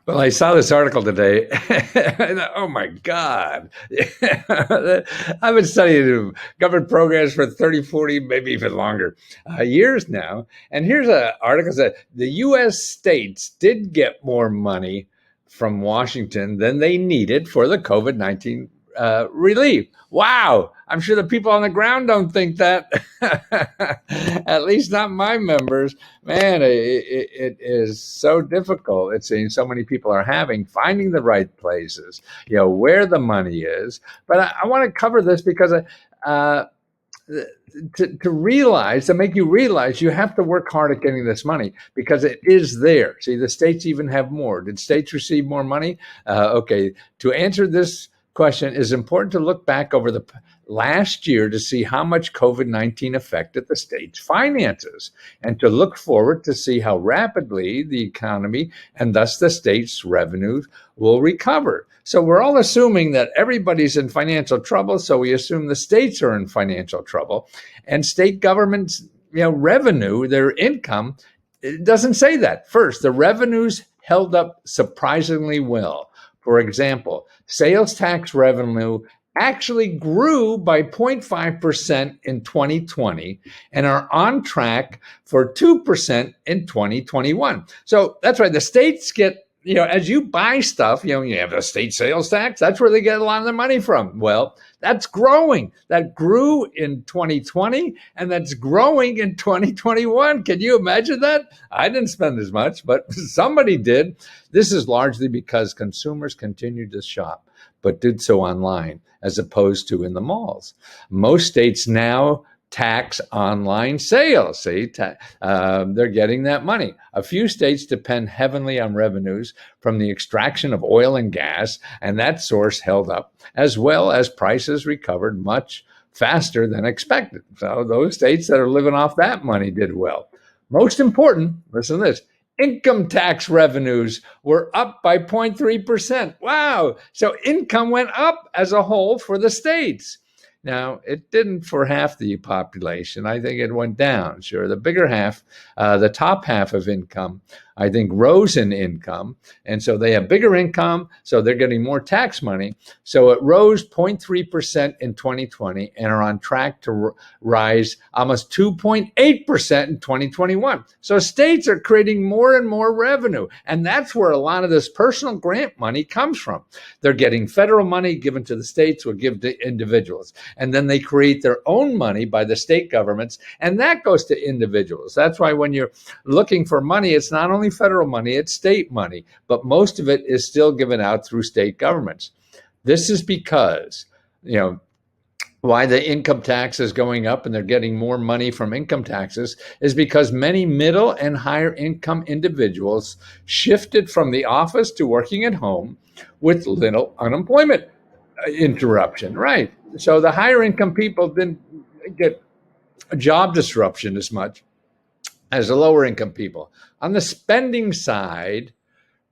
Well, I saw this article today. And, oh my God. I've been studying government programs for 30, 40, maybe even longer years now. And here's an article that the U.S. states did get more money from Washington than they needed for the COVID-19 relief. Wow. I'm sure the people on the ground don't think that. At least not my members. Man, it is so difficult. It seems so many people are finding the right places, where the money is. But I want to cover this because uh, to make you realize you have to work hard at getting this money because it is there. See, the states even have more. Did states receive more money? Okay, to answer this question, it is important to look back over the last year to see how much COVID-19 affected the state's finances and to look forward to see how rapidly the economy and thus the state's revenues will recover. So we're all assuming that everybody's in financial trouble, so we assume the states are in financial trouble. And state governments, revenue, their income, it doesn't say that. First, the revenues held up surprisingly well. For example, sales tax revenue actually grew by 0.5% in 2020 and are on track for 2% in 2021. So that's right. The states get, as you buy stuff, you have a state sales tax. That's where they get a lot of their money from. Well, that's growing. That grew in 2020 and that's growing in 2021. Can you imagine that? I didn't spend as much, but somebody did. This is largely because consumers continued to shop, but did so online as opposed to in the malls. Most states now tax online sales. See, they're getting that money. A few states depend heavily on revenues from the extraction of oil and gas, and that source held up, as well as prices recovered much faster than expected. So those states that are living off that money did well. Most important, listen to this, income tax revenues were up by 0.3%. Wow. So income went up as a whole for the states. Now, it didn't for half the population. I think it went down. Sure, the bigger half, the top half of income, I think rose in income. And so they have bigger income, so they're getting more tax money. So it rose 0.3% in 2020 and are on track to rise almost 2.8% in 2021. So states are creating more and more revenue. And that's where a lot of this personal grant money comes from. They're getting federal money given to the states or give to individuals. And then they create their own money by the state governments, and that goes to individuals. That's why when you're looking for money, it's not only federal money, it's state money, but most of it is still given out through state governments. This is because, why the income tax is going up and they're getting more money from income taxes is because many middle and higher income individuals shifted from the office to working at home with little unemployment interruption, right? So the higher income people didn't get a job disruption as much as the lower income people. On the spending side,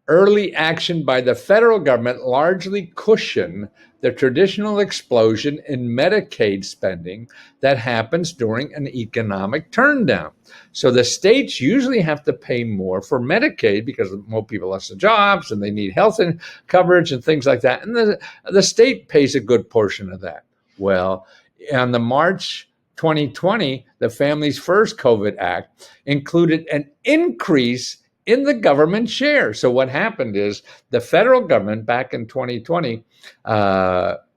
early action by the federal government largely cushioned the traditional explosion in Medicaid spending that happens during an economic turndown. So the states usually have to pay more for Medicaid because more people lost their jobs and they need health coverage and things like that. And the state pays a good portion of that. Well, on the March 2020, the Families First COVID Act included an increase in the government share. So what happened is the federal government back in 2020,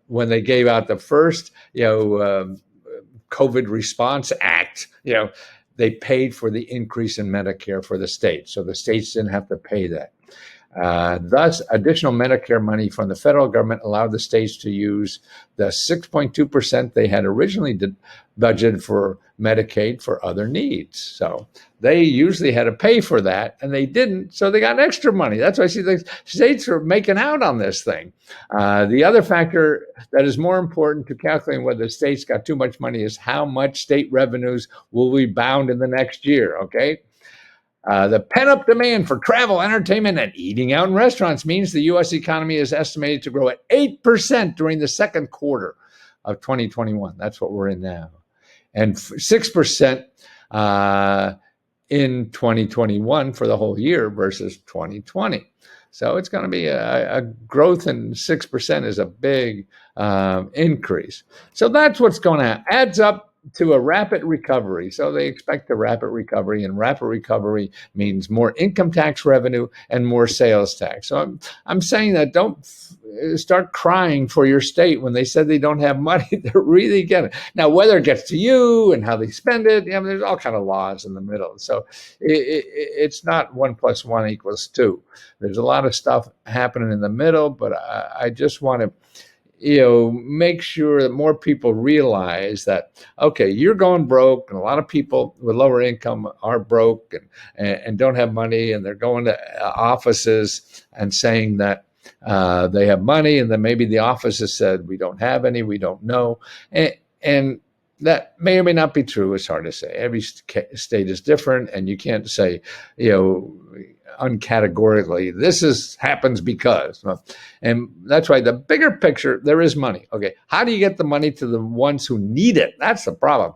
when they gave out the first, COVID Response Act, they paid for the increase in Medicare for the states. So the states didn't have to pay that. Thus, additional Medicare money from the federal government allowed the states to use the 6.2% they had originally budgeted for Medicaid for other needs. So they usually had to pay for that, and they didn't, so they got extra money. That's why I see the states are making out on this thing. The other factor that is more important to calculating whether the states got too much money is how much state revenues will rebound in the next year, okay? The pent-up demand for travel, entertainment, and eating out in restaurants means the U.S. economy is estimated to grow at 8% during the second quarter of 2021. That's what we're in now. And 6% in 2021 for the whole year versus 2020. So it's going to be a growth in 6% is a big increase. So that's what's going to adds up to a rapid recovery. So they expect a rapid recovery, and rapid recovery means more income tax revenue and more sales tax. So I'm saying that don't start crying for your state when they said they don't have money. They're really getting it. Now, whether it gets to you and how they spend it, there's all kind of laws in the middle. So it's not 1 + 1 = 2. There's a lot of stuff happening in the middle, but I just want to make sure that more people realize that, okay, you're going broke, and a lot of people with lower income are broke and don't have money, and they're going to offices and saying that they have money, and then maybe the offices said, we don't have any, we don't know. And that may or may not be true. It's hard to say. Every state is different, and you can't say, uncategorically, this happens because. And that's why the bigger picture, there is money. Okay, how do you get the money to the ones who need it? That's the problem.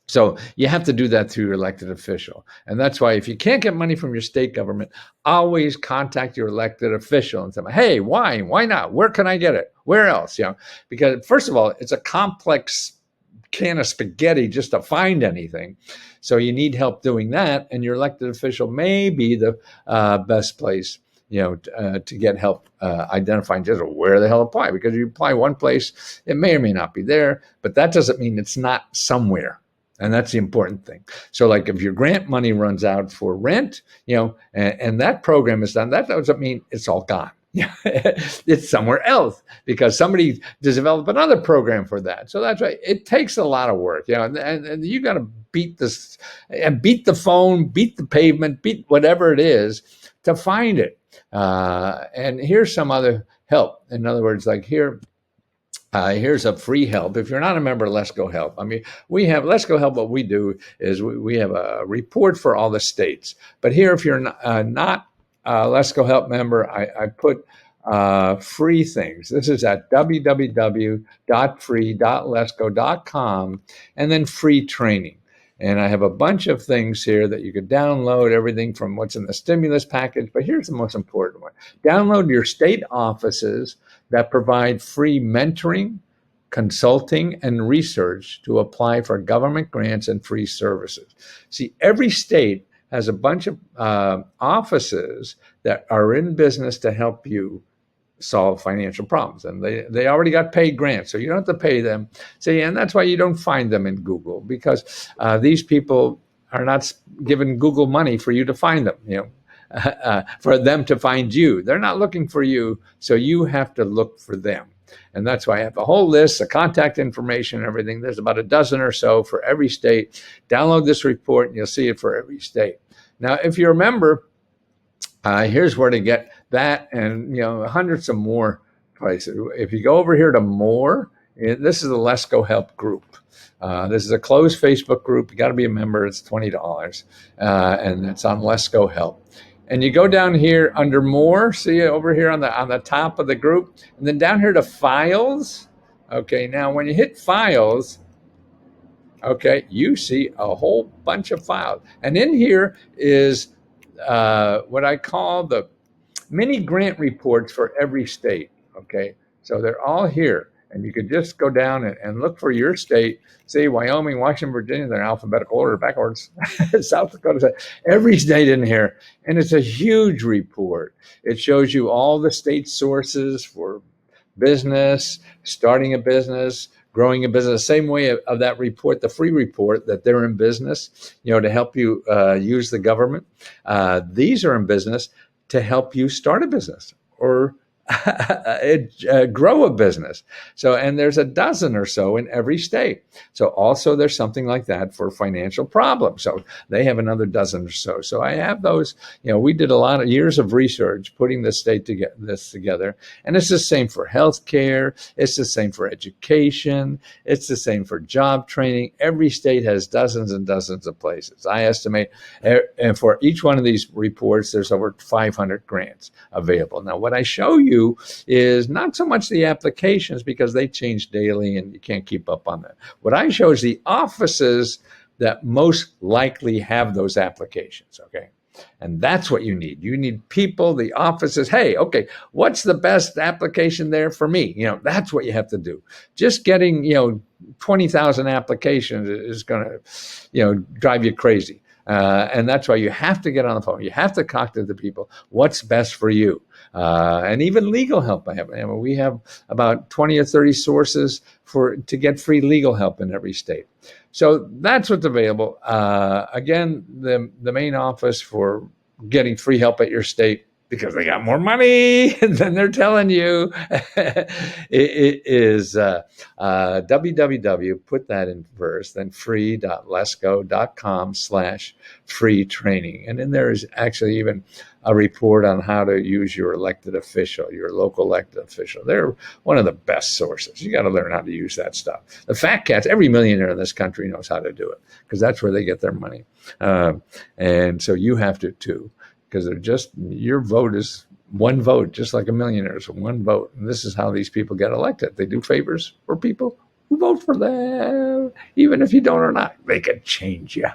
So you have to do that through your elected official. And that's why if you can't get money from your state government, always contact your elected official and say, hey, why not? Where can I get it? Where else? Because first of all, it's a complex can of spaghetti just to find anything. So you need help doing that. And your elected official may be the best place to get help identifying just where the hell apply. Because you apply one place, it may or may not be there, but that doesn't mean it's not somewhere. And that's the important thing. So like if your grant money runs out for rent, and that program is done, that doesn't mean it's all gone. It's somewhere else because somebody developed another program for that. So that's right. It takes a lot of work, and you got to beat this and beat the phone, beat the pavement, beat whatever it is to find it. And here's some other help. In other words, like here's a free help. If you're not a member of Let's Go Help, we have Let's Go Help. What we do is we have a report for all the states. But here, if you're not Let's Go Help member, I put free things. This is at www.free.letsgo.com, and then free training. And I have a bunch of things here that you could download, everything from what's in the stimulus package. But here's the most important one. Download your state offices that provide free mentoring, consulting, and research to apply for government grants and free services. See, every state has a bunch of offices that are in business to help you solve financial problems, and they already got paid grants, so you don't have to pay them. See, and that's why you don't find them in Google, because these people are not giving Google money for you to find them, for them to find you. They're not looking for you, so you have to look for them. And that's why I have a whole list of contact information and everything. There's about a dozen or so for every state. Download this report and you'll see it for every state. Now, if you remember, here's where to get that and hundreds of more places. If you go over here to more, this is the Let's Go Help group. This is a closed Facebook group. You got to be a member. It's $20, and it's on Let's Go Help. And you go down here under more, see over here on the top of the group, and then down here to files. Okay, now when you hit files, okay, you see a whole bunch of files. And in here is what I call the mini grant reports for every state. Okay, so they're all here. And you could just go down and look for your state. Say Wyoming, Washington, Virginia, they're in alphabetical order, backwards. South Dakota, every state in here. And it's a huge report. It shows you all the state sources for business, starting a business, growing a business. Same way of that report, the free report, that they're in business, to help you use the government. These are in business to help you start a business or grow a business. So, and there's a dozen or so in every state. So also there's something like that for financial problems. So they have another dozen or so. So I have those, we did a lot of years of research putting this together. And it's the same for healthcare. It's the same for education. It's the same for job training. Every state has dozens and dozens of places. I estimate, and for each one of these reports, there's over 500 grants available. Now, what I show you is not so much the applications, because they change daily and you can't keep up on that. What I show is the offices that most likely have those applications. Okay. And that's what you need. You need people, the offices. Hey, okay, what's the best application there for me? That's what you have to do. Just getting, 20,000 applications is going to, drive you crazy. And that's why you have to get on the phone. You have to talk to the people. What's best for you? And even legal help. We have about 20 or 30 sources to get free legal help in every state. So that's what's available. Again, the main office for getting free help at your state, because they got more money than they're telling you, it is www, put that in first, then free.lesco.com/free training. And then there is actually even a report on how to use your elected official, your local elected official. They're one of the best sources. You got to learn how to use that stuff. The fat cats, every millionaire in this country knows how to do it, because that's where they get their money. And so you have to too, because your vote is one vote, just like a millionaire's one vote. And this is how these people get elected. They do favors for people who vote for them. Even if you don't or not, they can change you.